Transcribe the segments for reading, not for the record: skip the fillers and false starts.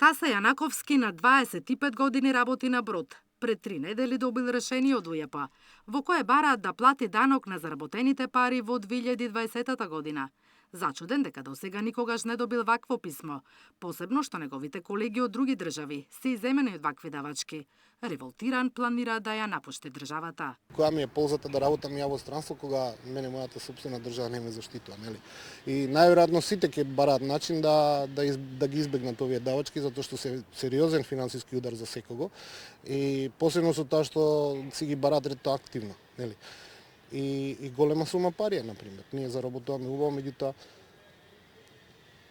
Стаса Јанаковски на 25 години работи на брод. Пред 3 недели добил решение од УЈП, во кое бараат да плати данок на заработените пари во 2020 година. Зачуден дека досега никогаш не добил вакво писмо, посебно што неговите колеги од други држави се иземени од вакви давачки. Револтиран планира да ја напушти државата. Која ми е ползата да работам ја во странство кога мене мојата сопствена држава не ме заштитува, нели? И најверојатно сите ќе бараат начин да ги избегнат овие давачки затоа што се сериозен финансиски удар за секого и посебно со тоа што си ги бараат ретроактивно, нели? И голема сума пари, например. Ние заработуваме убаво, меѓутоа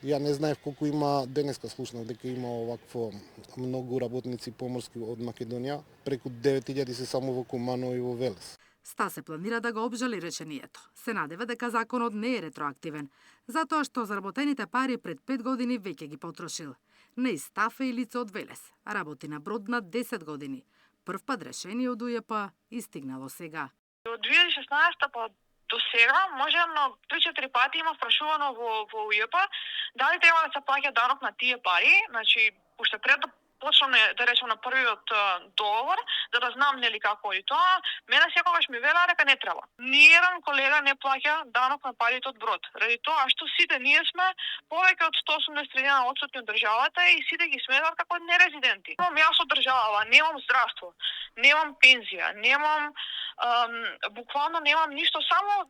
ја не знаев колку има, денеска слушнав дека има овакво многу работници поморски од Македонија, преку 9000 се само во Куманово и во Велес. Стасе планира да го обжали решението. Се надева дека законот не е ретроактивен, затоа што заработените пари пред 5 години веќе ги потрошил. Не Стафе и лице од Велес, работи на брод на 10 години. Првпат решение од УЈП истигнало сега. Од 2016 па до сега, можено 3-4 пати има прашувано во УЈП дали треба да се плаќа данок на тие пари, значи уште пред да почнеме да речеме на првиот договор, за да знам нели како и тоа, мене секогаш ми велеа дека не треба. Ниеден колега не плаќа данок на парите од брод, ради тоа што сите ние сме повеќе од 180 дена отсутни од државата и сите ги сметаат како нерезиденти. Немам јас од држава, немам здравство, немам пензија, немам буквално немам ништо, само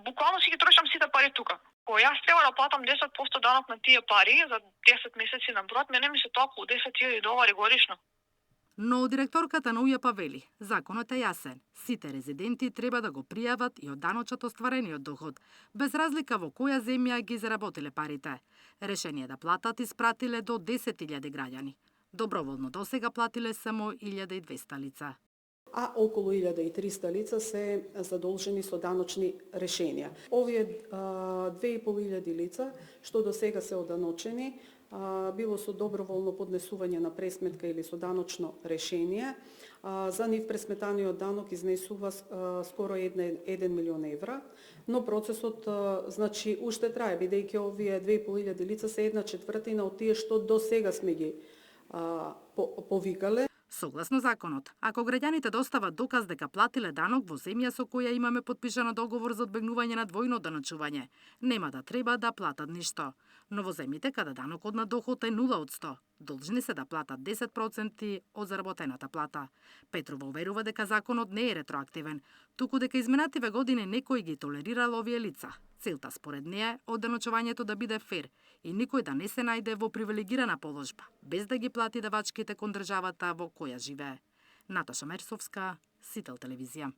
буквално си ги трошам сите пари тука. Кога јас треба да платам 10% данок на тие пари за 10 месеци на брод, мене ми се тоа околу $10,000 годишно. Но директорката на УЈП вели, законот е јасен. Сите резиденти треба да го пријават и од даночот остварениот доход, без разлика во која земја ги заработиле парите. Решение да платат испратиле до 10.000 граѓани. Доброволно досега платиле само 1200 лица. А околу 1300 лица се задолжени со даночни решенија. Овие 2500 лица, што до сега се оданочени, било со доброволно поднесување на пресметка или со даночно решение, за нив пресметаниот данок изнесува скоро 1 милион евра, но процесот значи уште трае, бидејќи овие 2500 лица се 1/4 од тие што до сега сме ги повикале. Согласно законот, ако граѓаните достават доказ дека платиле данок во земја со која имаме подпишано договор за одбегнување на двојно даночување, нема да треба да платат ништо. Но во земјите каде данокот на доход е 0%, должни се да платат 10% од заработената плата. Петрова уверува дека законот не е ретроактивен, туку дека изминативе години некој ги толерирал овие лица. Целта според неа е одданочувањето да биде фер и никој да не се најде во привилегирана положба, без да ги плати давачките кон државата во која живее. Наташа Мерсовска, Сител телевизија.